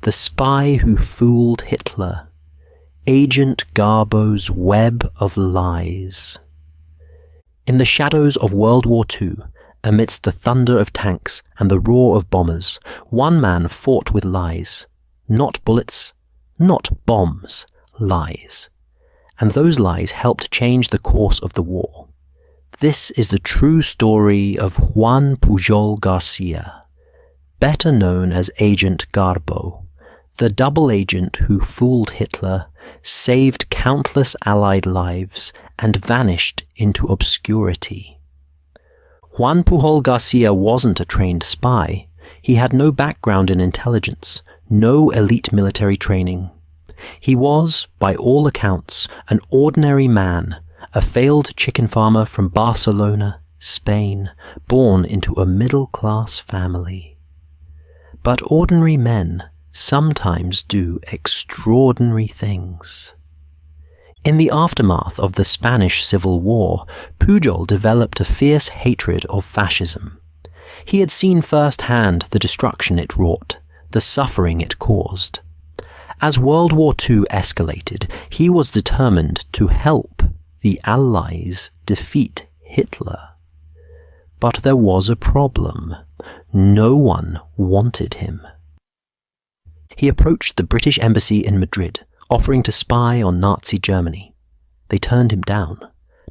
The Spy Who Fooled Hitler, Agent Garbo's Web of Lies. In the shadows of World War II, amidst the thunder of tanks and the roar of bombers, one man fought with lies. Not bullets, not bombs, lies. And those lies helped change the course of the war. This is the true story of Juan Pujol Garcia, better known as Agent Garbo, the double agent who fooled Hitler, saved countless Allied lives, and vanished into obscurity. Juan Pujol Garcia wasn't a trained spy. He had no background in intelligence, no elite military training. He was, by all accounts, an ordinary man, a failed chicken farmer from Barcelona, Spain, born into a middle-class family. But ordinary men sometimes do extraordinary things. In the aftermath of the Spanish Civil War, Pujol developed a fierce hatred of fascism. He had seen firsthand the destruction it wrought, the suffering it caused. As World War II escalated, he was determined to help the Allies defeat Hitler. But there was a problem. No one wanted him. He approached the British embassy in Madrid, offering to spy on Nazi Germany. They turned him down.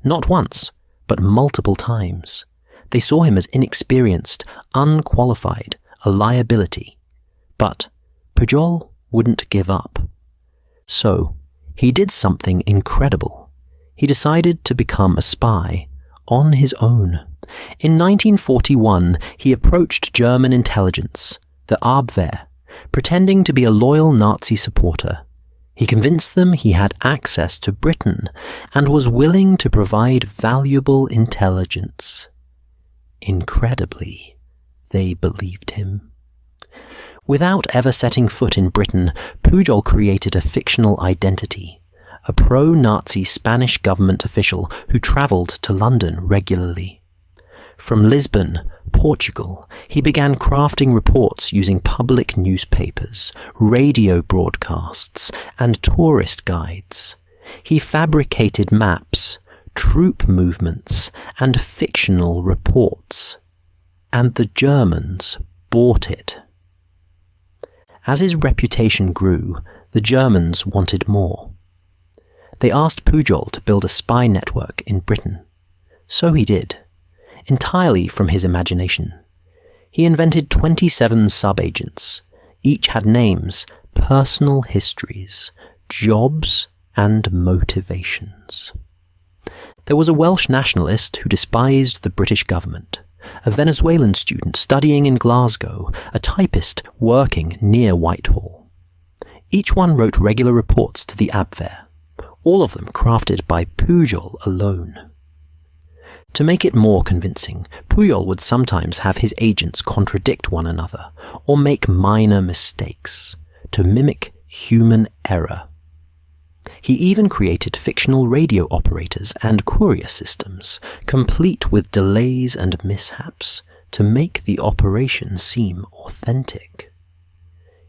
Not once, but multiple times. They saw him as inexperienced, unqualified, a liability. But Pujol wouldn't give up. So, he did something incredible. He decided to become a spy on his own. In 1941, he approached German intelligence, the Abwehr, pretending to be a loyal Nazi supporter. He convinced them he had access to Britain and was willing to provide valuable intelligence. Incredibly, they believed him. Without ever setting foot in Britain, Pujol created a fictional identity, a pro-Nazi Spanish government official who travelled to London regularly. From Lisbon, Portugal, he began crafting reports using public newspapers, radio broadcasts, and tourist guides. He fabricated maps, troop movements, and fictional reports. And the Germans bought it. As his reputation grew, the Germans wanted more. They asked Pujol to build a spy network in Britain. So he did, entirely from his imagination. He invented 27 sub-agents. Each had names, personal histories, jobs, and motivations. There was a Welsh nationalist who despised the British government, a Venezuelan student studying in Glasgow, a typist working near Whitehall. Each one wrote regular reports to the Abwehr, all of them crafted by Pujol alone. To make it more convincing, Pujol would sometimes have his agents contradict one another or make minor mistakes to mimic human error. He even created fictional radio operators and courier systems, complete with delays and mishaps, to make the operation seem authentic.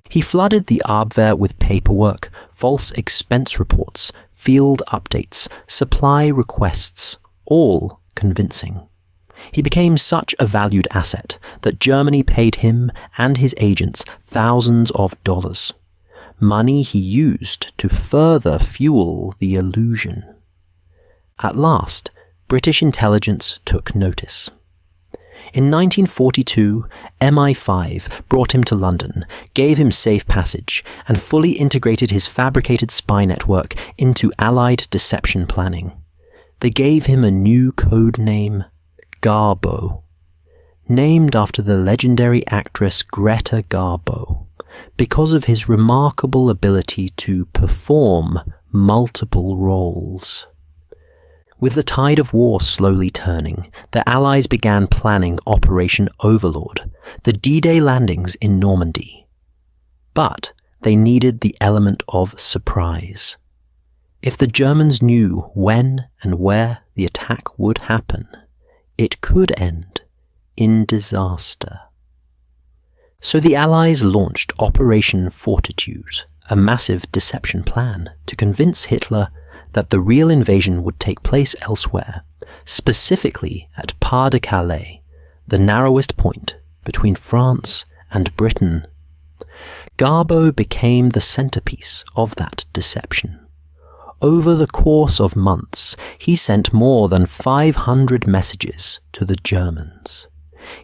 He flooded the Abwehr with paperwork, false expense reports, field updates, supply requests, all convincing. He became such a valued asset that Germany paid him and his agents thousands of dollars. Money he used to further fuel the illusion. At last, British intelligence took notice. In 1942, MI5 brought him to London, gave him safe passage, and fully integrated his fabricated spy network into Allied deception planning. They gave him a new code name, Garbo, named after the legendary actress Greta Garbo, because of his remarkable ability to perform multiple roles. With the tide of war slowly turning, the Allies began planning Operation Overlord, the D-Day landings in Normandy. But they needed the element of surprise. If the Germans knew when and where the attack would happen, it could end in disaster. So the Allies launched Operation Fortitude, a massive deception plan to convince Hitler that the real invasion would take place elsewhere, specifically at Pas-de-Calais, the narrowest point between France and Britain. Garbo became the centerpiece of that deception. Over the course of months, he sent more than 500 messages to the Germans.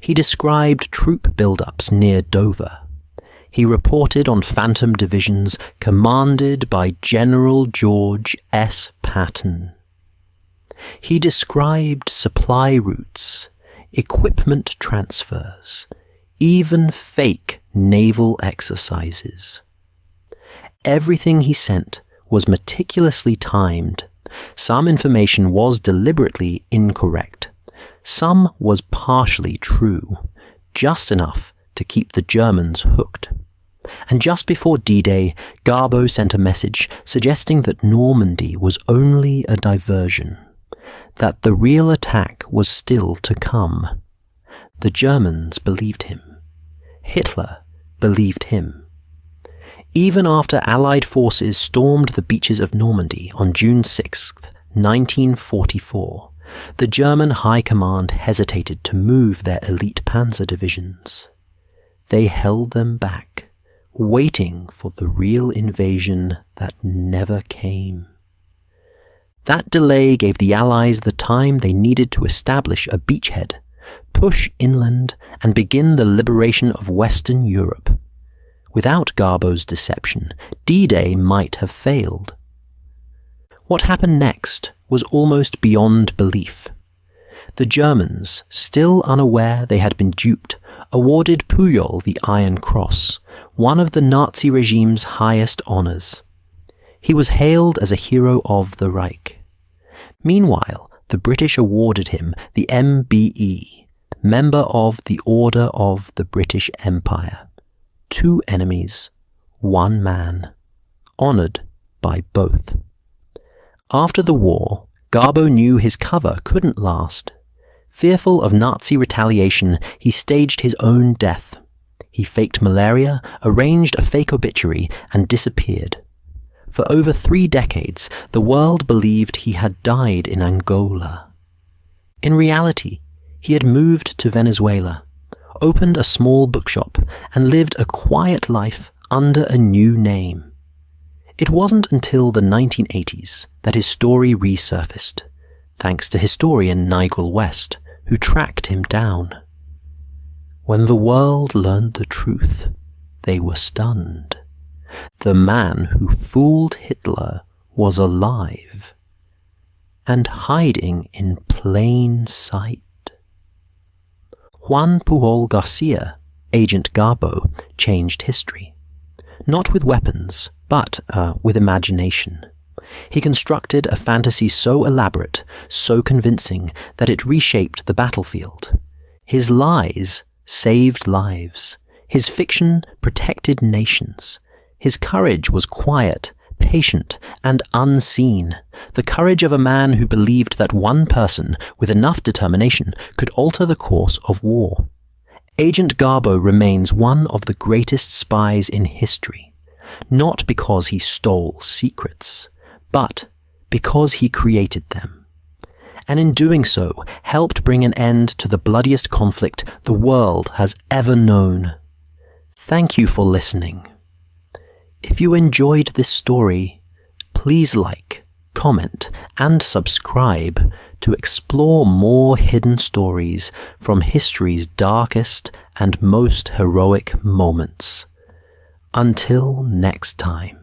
He described troop buildups near Dover. He reported on phantom divisions commanded by General George S. Patton. He described supply routes, equipment transfers, even fake naval exercises. Everything he sent was meticulously timed. Some information was deliberately incorrect. Some was partially true, just enough to keep the Germans hooked. And just before D-Day, Garbo sent a message suggesting that Normandy was only a diversion, that the real attack was still to come. The Germans believed him. Hitler believed him. Even after Allied forces stormed the beaches of Normandy on June 6, 1944, the German High Command hesitated to move their elite panzer divisions. They held them back, waiting for the real invasion that never came. That delay gave the Allies the time they needed to establish a beachhead, push inland, and begin the liberation of Western Europe. Without Garbo's deception, D-Day might have failed. What happened next was almost beyond belief. The Germans, still unaware they had been duped, awarded Pujol the Iron Cross, one of the Nazi regime's highest honours. He was hailed as a hero of the Reich. Meanwhile, the British awarded him the MBE, Member of the Order of the British Empire. 2 enemies, 1 man, honoured by both. After the war, Garbo knew his cover couldn't last. Fearful of Nazi retaliation, he staged his own death. He faked malaria, arranged a fake obituary, and disappeared. For over 3 decades, the world believed he had died in Angola. In reality, he had moved to Venezuela, opened a small bookshop, and lived a quiet life under a new name. It wasn't until the 1980s that his story resurfaced, thanks to historian Nigel West, who tracked him down. When the world learned the truth, they were stunned. The man who fooled Hitler was alive and hiding in plain sight. Juan Pujol Garcia, Agent Garbo, changed history. Not with weapons, but with imagination. He constructed a fantasy so elaborate, so convincing, that it reshaped the battlefield. His lies saved lives. His fiction protected nations. His courage was quiet, patient, and unseen. The courage of a man who believed that one person with enough determination could alter the course of war. Agent Garbo remains one of the greatest spies in history, not because he stole secrets, but because he created them, and in doing so helped bring an end to the bloodiest conflict the world has ever known. Thank you for listening. If you enjoyed this story, please like, comment, and subscribe to explore more hidden stories from history's darkest and most heroic moments. Until next time.